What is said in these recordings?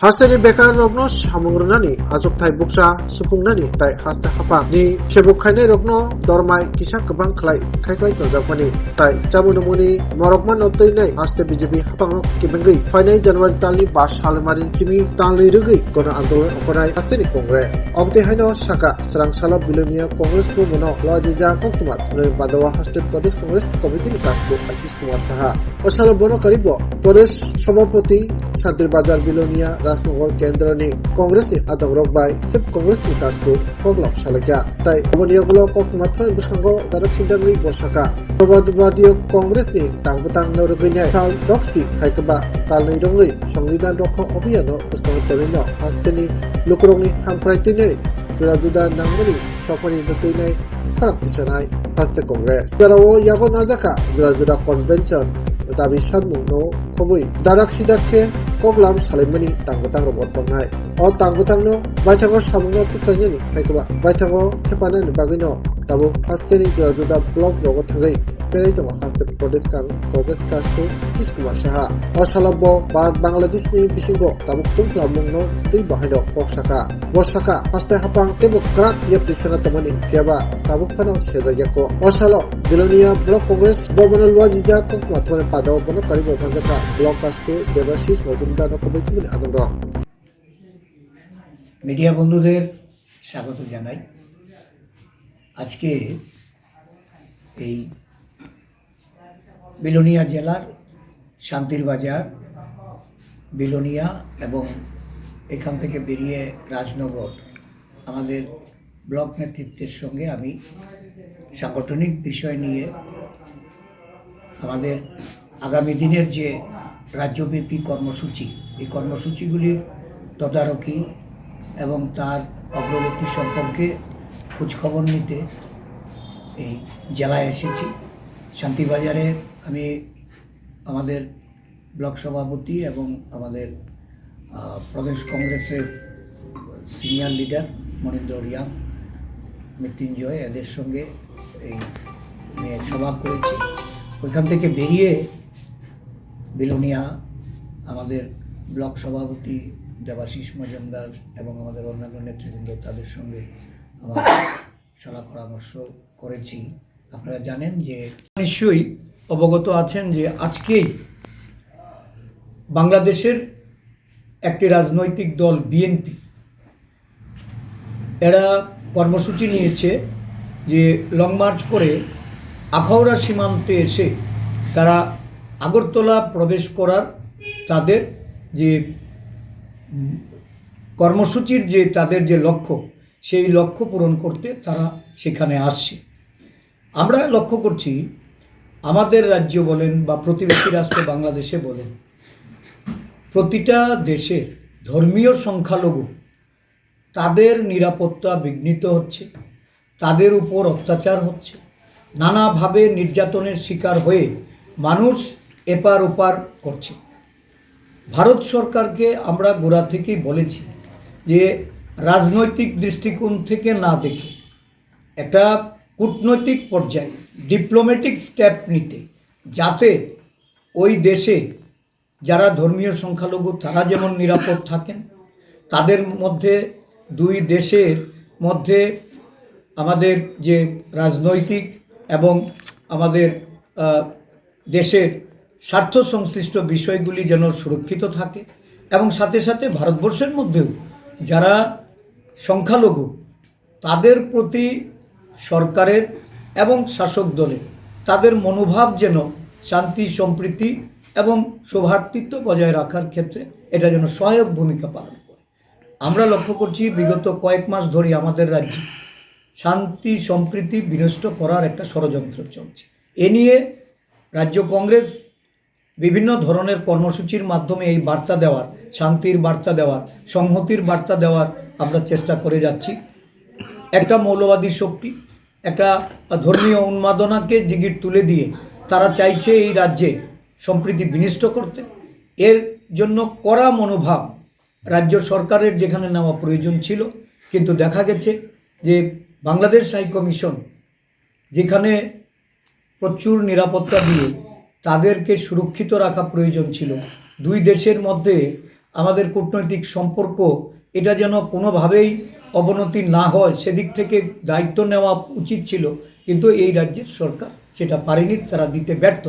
Hasteni bekar rogno samungrunani ajokthai buksa sufungnani tai haste hapa ni sebukhainai rogno dormai kisa kebang khlai torjakmani tai chamunumuni morokman oteinai haste BJP hapangno kibengri fainai January talni 5 salmarin simi talni rugui kono andolon okonai hasteni Congress obte haino saka srangsala bilonia Congress ko mono lojija koktumat badawa haste Pradesh Congress Committee ni kasbo Ashish Kumar Saha osalo bono karibo Pradesh Sabhapati Santir Bazar Bilonia Rajnagar Kendra ni Congress ni adong rokbai sep Congress ni kasbo koglap salakya tai oboniyagulo koktumatron bisango darak sindangri bosaka Probadibadiyo Congress ni tangbutang norognya sal doksi haikaba talnai rongi সংবিধান রক্ষা অভিযানও উস্কামতরিন হাস্তেনি লুকরংনি হামপ্রাইতিনে জুরাজুদা নাঙ্গনি সফানি দতইনাই খারাপ দিশানাই হাস্তে Congress যারাও ইয়াগো নাজাকা জুরাজুদা convention দাবি সানমুনো খবই দারাক সিদাকে কগলাম সালেমানি তাঙ্গতাং রবতংনাই অ তাঙ্গতাংনো বাইথাগো সামুনো তিকাইনি হাইকবা বাইথাগো থেপানানি বাগিনো তাবো হাস্তেনি জুরাজুদা block রগো থাগै Perai tama haste Pradesh Congress kasbo Ashish Kumar Saha osalabbo Bangladesh ni bisingo tabuk tungkla mungno tei bahaino koksaka borsaka haste hapang Democrat ya prisana tamani kiaba tabuk phano sejayako osalo Bilonia Block Congress Bobonal wajija kokmathone padaw bono karibo bhanjaka Block kasbo Devashish Majumdar committee আদর media বন্ধুদের স্বাগত জানাই। আজকে এই বিলোনিয়া জেলার শান্তির বাজার বিলোনিয়া এবং এখান থেকে বেরিয়ে রাজনগর আমাদের ব্লক নেতৃত্বের সঙ্গে আমি সাংগঠনিক বিষয় নিয়ে আমাদের আগামী দিনের যে রাজ্যব্যাপী কর্মসূচি এই কর্মসূচিগুলির তদারকি এবং তার অগ্রগতি সম্পর্কে খোঁজখবর নিতে এই জেলায় এসেছি। শান্তিবাজারে আমি আমাদের ব্লক সভাপতি এবং আমাদের প্রদেশ কংগ্রেসের সিনিয়র লিডার মনীন্দ্র রিয়াং মৃত্যুঞ্জয় এদের সঙ্গে এই সভা করেছি। ওইখান থেকে বেরিয়ে বিলোনিয়া আমাদের ব্লক সভাপতি দেবাশিস মজুমদার এবং আমাদের অন্যান্য নেতৃবৃন্দ তাদের সঙ্গে আমার সলা পরামর্শ করেছি। আপনারা জানেন যে নিশ্চয়ই অবগত আছেন যে আজকেই বাংলাদেশের একটি রাজনৈতিক দল বিএনপি এরা কর্মসূচি নিয়েছে যে লং মার্চ করে আখাউড়া সীমান্তে এসে তারা আগরতলা প্রবেশ করার তাদের যে কর্মসূচির যে তাদের যে লক্ষ্য সেই লক্ষ্য পূরণ করতে তারা সেখানে আসছে। আমরা লক্ষ্য করছি আমাদের রাজ্য বলেন বা প্রতিবেশী রাষ্ট্র বাংলাদেশে বলেন প্রতিটা দেশের ধর্মীয় সংখ্যালঘু তাদের নিরাপত্তা বিঘ্নিত হচ্ছে, তাদের উপর অত্যাচার হচ্ছে, নানাভাবে নির্যাতনের শিকার হয়ে মানুষ এপার ওপার করছে। ভারত সরকারকে আমরা গোড়া থেকেই বলেছি যে রাজনৈতিক দৃষ্টিকোণ থেকে না দেখে একটা কূটনৈতিক পর্যায়ে ডিপ্লোম্যাটিক স্টেপ নিতে, যাতে ওই দেশে যারা ধর্মীয় সংখ্যালঘু তারা যেমন নিরাপদ থাকেন, তাদের মধ্যে দুই দেশের মধ্যে আমাদের যে রাজনৈতিক এবং আমাদের দেশের স্বার্থ সংশ্লিষ্ট বিষয়গুলি যেন সুরক্ষিত থাকে এবং সাথে সাথে ভারতবর্ষের মধ্যেও যারা সংখ্যালঘু তাদের প্রতি সরকারের এবং শাসক দলের তাদের মনোভাব যেন শান্তি সম্প্রীতি এবং সৌহার্দ্যতা বজায় রাখার ক্ষেত্রে এটা যেন সহায়ক ভূমিকা পালন করে। আমরা লক্ষ্য করছি বিগত কয়েক মাস ধরে আমাদের রাজ্যে শান্তি সম্প্রীতি বিনষ্ট করার একটা ষড়যন্ত্র চলছে। এ নিয়ে রাজ্য কংগ্রেস বিভিন্ন ধরনের কর্মসূচির মাধ্যমে এই বার্তা দেওয়ার, শান্তির বার্তা দেওয়ার, সংহতির বার্তা দেওয়ার আমরা চেষ্টা করে যাচ্ছি। একটা মৌলবাদী শক্তি একটা ধর্মীয় উন্মাদনাকে জিগির তুলে দিয়ে তারা চাইছে এই রাজ্যে সম্প্রীতি বিনষ্ট করতে। এর জন্য কড়া মনোভাব রাজ্য সরকারের যেখানে নেওয়া প্রয়োজন ছিল, কিন্তু দেখা গেছে যে বাংলাদেশ হাই কমিশন যেখানে প্রচুর নিরাপত্তা দিয়ে তাদেরকে সুরক্ষিত রাখা প্রয়োজন ছিল, দুই দেশের মধ্যে আমাদের কূটনৈতিক সম্পর্ক এটা যেন কোনোভাবেই অবনতি না হয় সেদিক থেকে দায়িত্ব নেওয়া উচিত ছিল, কিন্তু এই রাজ্যের সরকার সেটা পারেনি, তারা দিতে ব্যর্থ।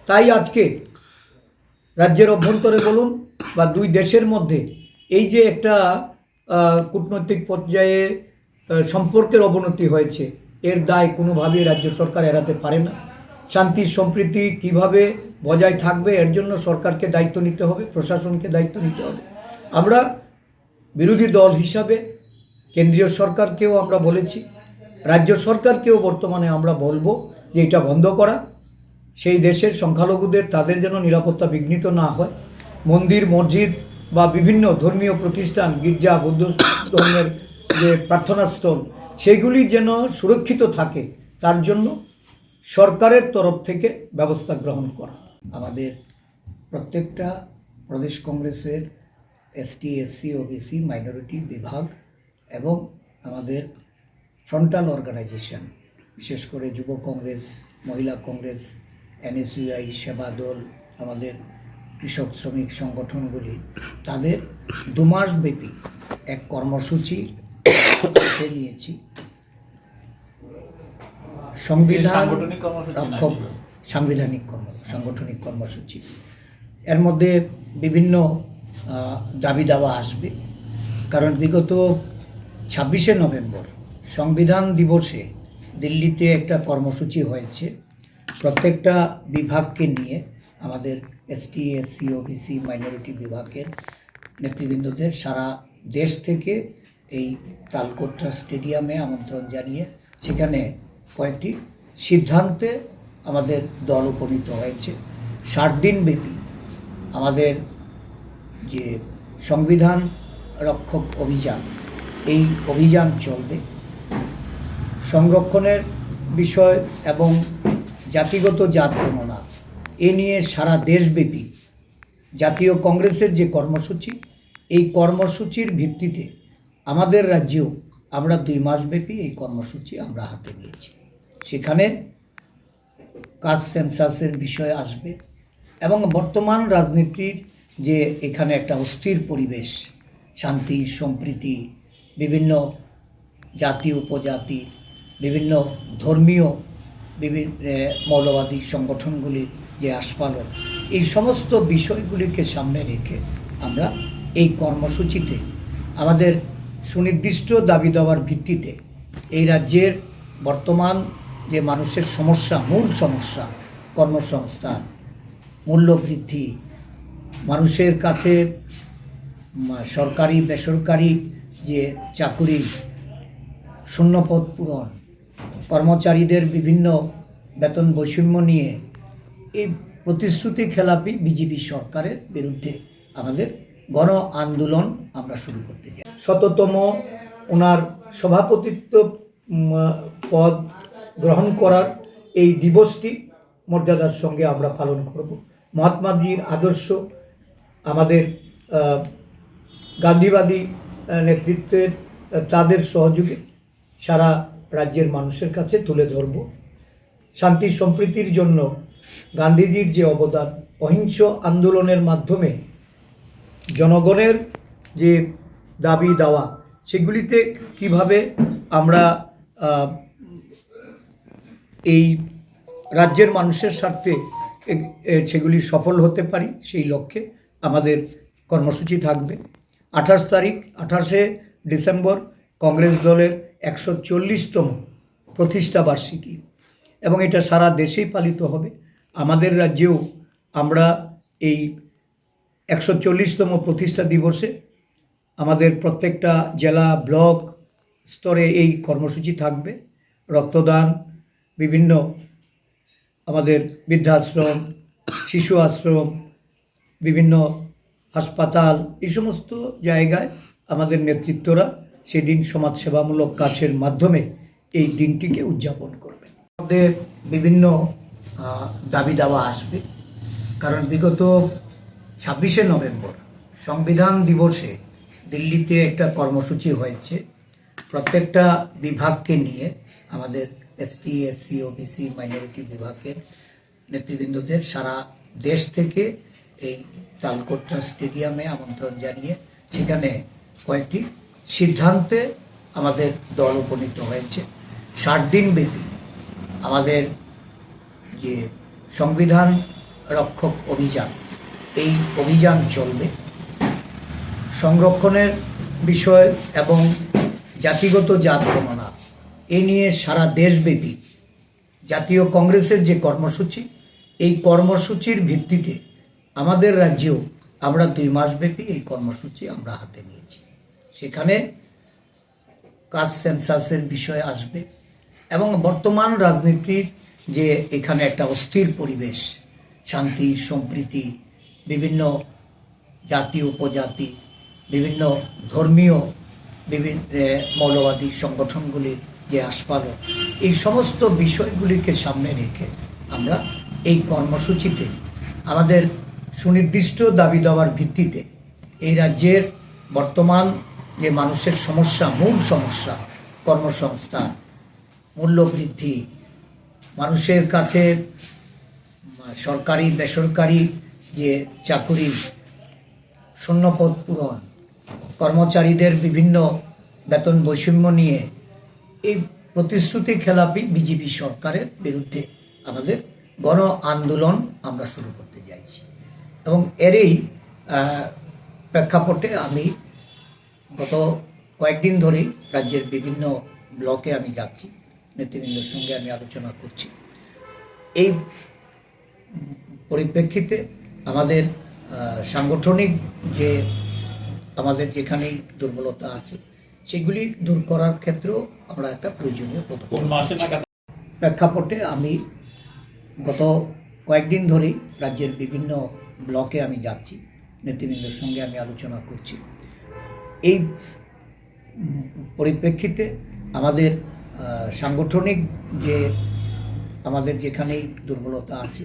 তাই আজকে রাজ্যের অভ্যন্তরে বলুন বা দুই দেশের মধ্যে এই যে একটা কূটনৈতিক পর্যায়ে সম্পর্কের অবনতি হয়েছে, এর দায় কোনোভাবেই রাজ্য সরকার এড়াতে পারে না। শান্তি সম্প্রীতি কিভাবে বজায় থাকবে এর জন্য সরকারকে দায়িত্ব নিতে হবে, প্রশাসনকে দায়িত্ব নিতে হবে। আমরা বিরোধী দল হিসাবে কেন্দ্রীয় সরকারকেও আমরা বলেছি, রাজ্য সরকারকেও বর্তমানে আমরা বলবো যে এটা বন্ধ করা, সেই দেশের সংখ্যালঘুদের তাদের যেন নিরাপত্তা বিঘ্নিত না হয়, মন্দির মসজিদ বা বিভিন্ন ধর্মীয় প্রতিষ্ঠান, গির্জা, বৌদ্ধ ধর্মের যে প্রার্থনাস্থল সেগুলি যেন সুরক্ষিত থাকে, তার জন্য সরকারের তরফ থেকে ব্যবস্থা গ্রহণ করা। আমাদের প্রত্যেকটা প্রদেশ কংগ্রেসের এসটি, এসসি, ওবিসি, মাইনরিটি বিভাগ এবং আমাদের ফ্রন্টাল অর্গানাইজেশন, বিশেষ করে যুব কংগ্রেস, মহিলা কংগ্রেস, এনএসইউআই, সেবা দল, আমাদের কৃষক শ্রমিক সংগঠনগুলি তাদের 2 মাস ব্যাপী এক কর্মসূচি হাতে নিয়েছি। সংবিধান রক্ষক সাংগঠনিক কর্মসূচি। এর মধ্যে বিভিন্ন দাবি দাওয়া আসবে, কারণ বিগত 26শে নভেম্বর সংবিধান দিবসে দিল্লিতে একটা কর্মসূচি হয়েছে। প্রত্যেকটা বিভাগকে নিয়ে আমাদের এসটি, এসসি, ওবিসি, মাইনরিটি বিভাগের নেতৃবৃন্দদের সারা দেশ থেকে এই তালকোট্টা স্টেডিয়ামে আমন্ত্রণ জানিয়ে সেখানে কয়েকটি সিদ্ধান্তে আমাদের দল উপনীত হয়েছে। 60 দিন ব্যাপী আমাদের যে সংবিধান রক্ষক অভিযান, এই অভিযান চলবে। সংরক্ষণের বিষয় এবং জাতিগত জাত গণনা এ নিয়ে সারা দেশব্যাপী জাতীয় কংগ্রেসের যে কর্মসূচি, এই কর্মসূচির ভিত্তিতে আমাদের রাজ্যেও আমরা 2 মাসব্যাপী এই কর্মসূচি আমরা হাতে নিয়েছি। সেখানে কাস্ট সেন্সাসের বিষয় আসবে এবং বর্তমান রাজনীতির যে এখানে একটা অস্থির পরিবেশ, শান্তি সম্প্রীতি, বিভিন্ন জাতি উপজাতি, বিভিন্ন ধর্মীয় মৌলবাদী সংগঠনগুলির যে আস্ফালন, এই সমস্ত বিষয়গুলিকে সামনে রেখে আমরা এই কর্মসূচিতে আমাদের সুনির্দিষ্ট দাবি দেওয়ার ভিত্তিতে এই রাজ্যের বর্তমান যে মানুষের সমস্যা, মূল সমস্যা, কর্মসংস্থান, মূল্যবৃদ্ধি, মানুষের কাছে সরকারি বেসরকারি যে চাকুরি, শূন্যপদ পূরণ, কর্মচারীদের বিভিন্ন বেতন বৈষম্য নিয়ে এই প্রতিশ্রুতি খেলাপি বিজেপি সরকারের বিরুদ্ধে আমাদের গণ আন্দোলন আমরা শুরু করতে যাই। 100তম ওনার সভাপতিত্ব পদ গ্রহণ করার এই দিবসটি মর্যাদার সঙ্গে আমরা পালন করব। মহাত্মাজির আদর্শ, আমাদের গান্ধীবাদী নেতৃত্বের তাদের সহযোগে সারা রাজ্যের মানুষের কাছে তুলে ধরব। শান্তি সম্প্রীতির জন্য গান্ধীজির যে অবদান, অহিংস আন্দোলনের মাধ্যমে জনগণের যে দাবি দাওয়া, সেগুলিতে কিভাবে আমরা এই রাজ্যের মানুষের স্বার্থে সেগুলি সফল হতে পারি, সেই লক্ষ্যে আমাদের কর্মসূচি থাকবে। 28শে ডিসেম্বর কংগ্রেস দলের 140তম প্রতিষ্ঠা বার্ষিকী এবং এটা সারা দেশেই পালিত হবে। আমাদের রাজ্যেও আমরা এই 140তম প্রতিষ্ঠা দিবসে আমাদের প্রত্যেকটা জেলা ব্লক স্তরে এই কর্মসূচি থাকবে। রক্তদান, বিভিন্ন আমাদের বৃদ্ধাশ্রম, শিশু আশ্রম, বিভিন্ন হাসপাতাল, এই সমস্ত জায়গায় আমাদের নেতৃত্বরা সেদিন সমাজসেবামূলক কাজের মাধ্যমে এই দিনটিকে উদযাপন করবে। আমাদের বিভিন্ন দাবি দাওয়া আসবে, কারণ বিগত 26শে নভেম্বর সংবিধান দিবসে দিল্লিতে একটা কর্মসূচি হয়েছে। প্রত্যেকটা বিভাগকে নিয়ে আমাদের এসটি, এসসি, ওবিসি, মাইনরিটি বিভাগের নেতৃবৃন্দদের সারা দেশ থেকে এই তালকোট্টা স্টেডিয়ামে আমন্ত্রণ জানিয়ে সেখানে কয়েকটি সিদ্ধান্তে আমাদের দল উপনীত হয়েছে। 60 দিন ব্যাপী আমাদের যে সংবিধান রক্ষক অভিযান, এই অভিযান চলবে। সংরক্ষণের বিষয় এবং জাতিগত জাত গণনা এ নিয়ে সারা দেশব্যাপী জাতীয় কংগ্রেসের যে কর্মসূচি, এই কর্মসূচির ভিত্তিতে আমাদের রাজ্যেও আমরা 2 মাসব্যাপী এই কর্মসূচি আমরা হাতে নিয়েছি। সেখানে কাস্ট সেন্সাসের বিষয় আসবে এবং বর্তমান রাজনীতির যে এখানে একটা অস্থির পরিবেশ, শান্তি সম্প্রীতি, বিভিন্ন জাতি উপজাতি, বিভিন্ন ধর্মীয় বিভিন্ন মৌলবাদী সংগঠনগুলির যে আস্ফালন, এই সমস্ত বিষয়গুলিকে সামনে রেখে আমরা এই কর্মসূচিতে আমাদের সুনির্দিষ্ট দাবি দাওয়ার ভিত্তিতে এই রাজ্যের বর্তমান যে মানুষের সমস্যা, মূল সমস্যা কর্মসংস্থান, মূল্যবৃদ্ধি, মানুষের কাছে সরকারি বেসরকারি যে চাকুরি, শূন্যপদ পূরণ, কর্মচারীদের বিভিন্ন বেতন বৈষম্য নিয়ে এই প্রতিশ্রুতি খেলাপি বিজেপি সরকারের বিরুদ্ধে আমাদের গণ আন্দোলন আমরা শুরু করতে যাচ্ছি। এবং এরই প্রেক্ষাপটে আমি গত কয়েকদিন ধরেই রাজ্যের বিভিন্ন ব্লকে আমি যাচ্ছি, নেতৃবৃন্দের সঙ্গে আমি আলোচনা করছি। এই পরিপ্রেক্ষিতে আমাদের সাংগঠনিক যে আমাদের যেখানেই দুর্বলতা আছে সেগুলি দূর করার ক্ষেত্রেও আমরা একটা প্রয়োজনীয় পদক্ষেপ প্রেক্ষাপটে আমি গত কয়েকদিন ধরেই রাজ্যের বিভিন্ন ব্লকে আমি যাচ্ছি, নেতৃবৃন্দের সঙ্গে আমি আলোচনা করছি। এই পরিপ্রেক্ষিতে আমাদের সাংগঠনিক যে আমাদের যেখানেই দুর্বলতা আছে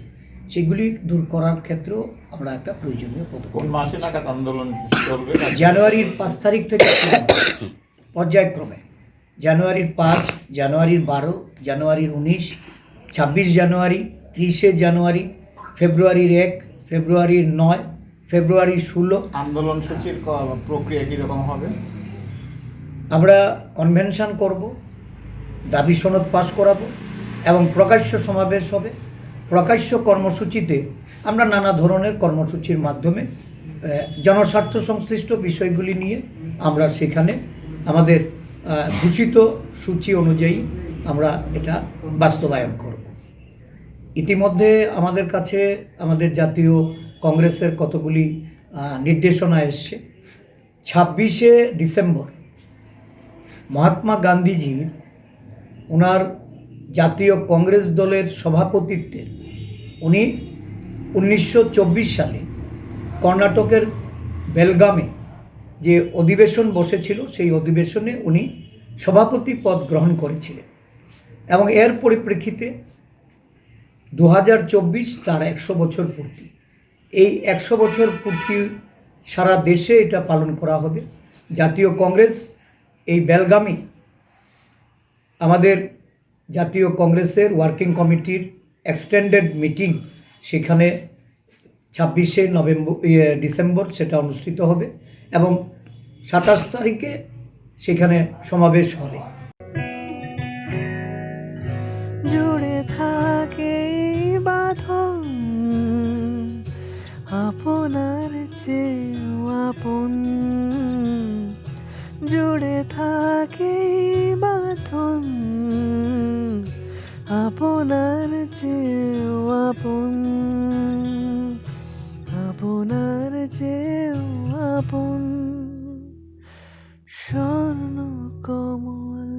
সেগুলি দূর করার ক্ষেত্রেও আমরা একটা প্রয়োজনীয় পদক্ষেপ আন্দোলন চলবে। জানুয়ারির 5 তারিখ থেকে পর্যায়ক্রমে জানুয়ারির 5, জানুয়ারির 12, জানুয়ারির 19, 26 জানুয়ারি, 30 জানুয়ারি, ফেব্রুয়ারির 1, ফেব্রুয়ারির 9, ফেব্রুয়ারির 16 আন্দোলন সূচির প্রক্রিয়া কীরকম হবে? আমরা কনভেনশন করব, দাবি সনদ পাস করাবো এবং প্রকাশ্য সমাবেশ হবে। প্রকাশ্য কর্মসূচিতে আমরা নানা ধরনের কর্মসূচির মাধ্যমে জনস্বার্থ সংশ্লিষ্ট বিষয়গুলি নিয়ে আমরা সেখানে আমাদের ঘোষিত সূচি অনুযায়ী আমরা এটা বাস্তবায়ন করব। ইতিমধ্যে আমাদের কাছে আমাদের জাতীয় কংগ্রেসের কতগুলি নির্দেশনা এসছে। 26শে ডিসেম্বর মহাত্মা গান্ধীজির ওনার জাতীয় কংগ্রেস দলের সভাপতিত্বের উনি 1924 সালে কর্ণাটকের বেলগামে যে অধিবেশন বসেছিল সেই অধিবেশনে উনি সভাপতি পদ গ্রহণ করেছিলেন এবং এর পরিপ্রেক্ষিতে 2024 তার 100 বছর পূর্তি। এই 100 বছর পূর্তি সারা দেশে এটা পালন করা হবে। জাতীয় কংগ্রেস এই বেলগামে আমাদের জাতীয় কংগ্রেসের ওয়ার্কিং কমিটির এক্সটেন্ডেড মিটিং সেখানে 26শে ডিসেম্বর সেটা অনুষ্ঠিত হবে এবং 27 তারিখে সেখানে সমাবেশ হবে। জুড়ে থাকে বাঁধন আপনার চেয়েও আপন, জুড়ে থাকে বাঁধন আপনার চেয়েও আপন, আপনার চেয়েও আপন স্বর্ণ কমল।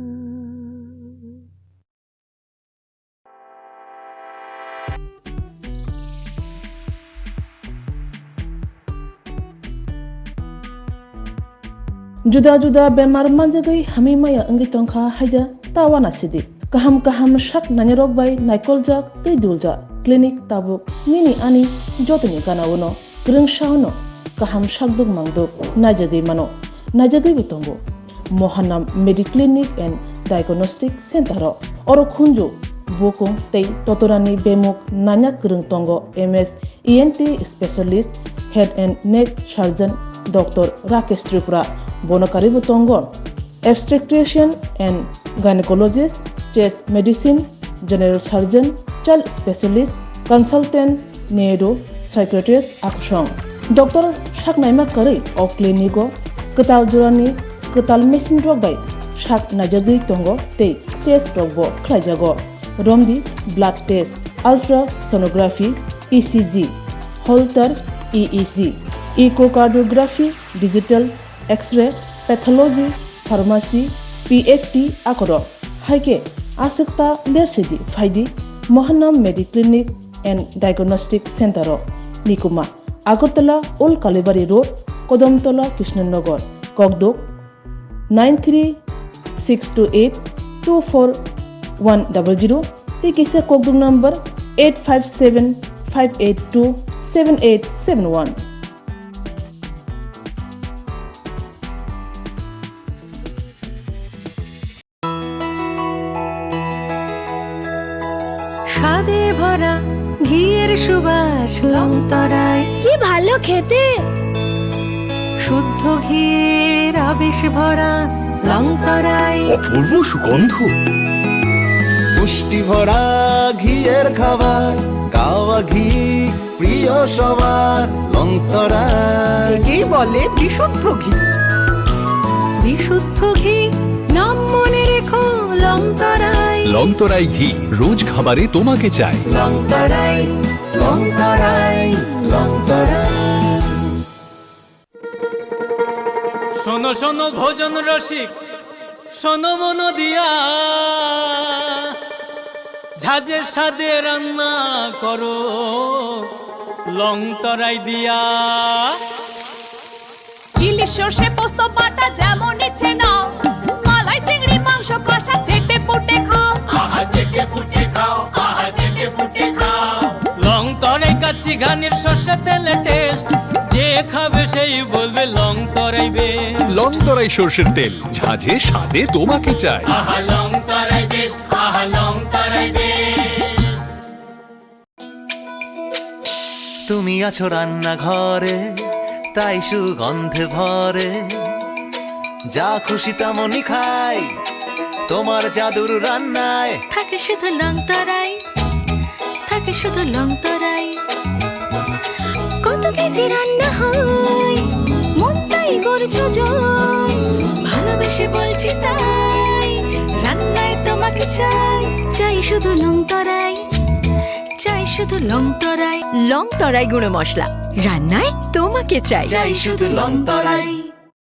Juda-juda bemar manjagai hami maya anggi tongkha haida tawana sidi kaham kaham shak nanyarok bai naikolja tei dulja clinic tabuk nini ani jotoni ganawono grungshauno kaham shakduk mangduk najadei mano najadei bitongo Mohanam Mediclinic and Diagnostic Center oro khunju bukung tei totorani bemuk nanyak gerung tongo MS ENT specialist head and neck surgeon Dr. Rakesh Tripura bonokari butongo obstetrician and gynecologist chest medicine general surgeon child specialist consultant neuro psychiatrist aksong Dr. Shaknaima Kari of Clinico Ketal Jurani Ketal Machine Rogbai Shak Najagui Tongo Tei Test Rogbo Klajago Romdi Blood Test Ultrasonography ECG Holter EEG Echocardiography Digital X-ray Pathology Pharmacy PFT Akoro Haike Asikta Lersidi Faidi Mohanam Mediclinic and Diagnostic Center Nikuma Agartala Old Kalibari Road Kodamtola Krishnanagar Kogdok 93-628-24100 Tikisa Kogdok number 857-582-7871 স্বাদে ভরা ঘিয়ের সুবাস লংতরায় কি ভালো খেতে, শুদ্ধ ঘিয়ের আবেশ ভরা লংতরায় অপূর্ব সুগন্ধ, পুষ্টি ভরা ঘিয়ের খাবার, কাওয়া ঘি প্রিয় সবার, লংতরা কি বলে বিশুদ্ধ ঘি। বিশুদ্ধ ঘি নাম মনে রেখো লংতরায়। লংতরাই ঘি রোজ খাবারে তোমাকে চাই। লংতরাই লংতরাই লংতরাই। শোনো শোনো ভোজন রসিক, শোনো মন দিয়া, ঝাঁঝের স্বাদে রান্না করো লংতরাই দিয়া। ইলিশ সর্ষে পোস্ত বাটা যেমন ইচ্ছে নাও, মালাই চিংড়ি মাংস কষা চেটে পুটে খাও, আহা চেটে পুটে খাও, আহা চেটে পুটে খাও। লংতরাই কাচ্চি ঘানির সর্ষে তেলে টেস্ট, যে খাবে সেই বলবে লংতরাই বেশ। লংতরাই সর্ষের তেল, ঝাঁঝে স্বাদে তোমাকে চাই। আহা লংতরাই বেশ, আহা লংতরাই বেশ। তুমি আছো রান্নাঘরে, তাই সুগন্ধে ভরে, যা খুশি তেমনই খাই, তোমার জাদুর রান্নায় থাকে শুধু লংতরাই, থাকে শুধু লংতরাই। কত কেজি রান্না হয়, মন তাই করছো জয়, ভালোবেসে বলছি তাই, রান্নায় তোমাকে চাই, চাই শুধু লংতরাই, চাই শুধু লংতরাই। লংতরাই গুঁড়ো মশলা, রান্নায় তোমাকে চাই। চাই শুধু লংতরাই।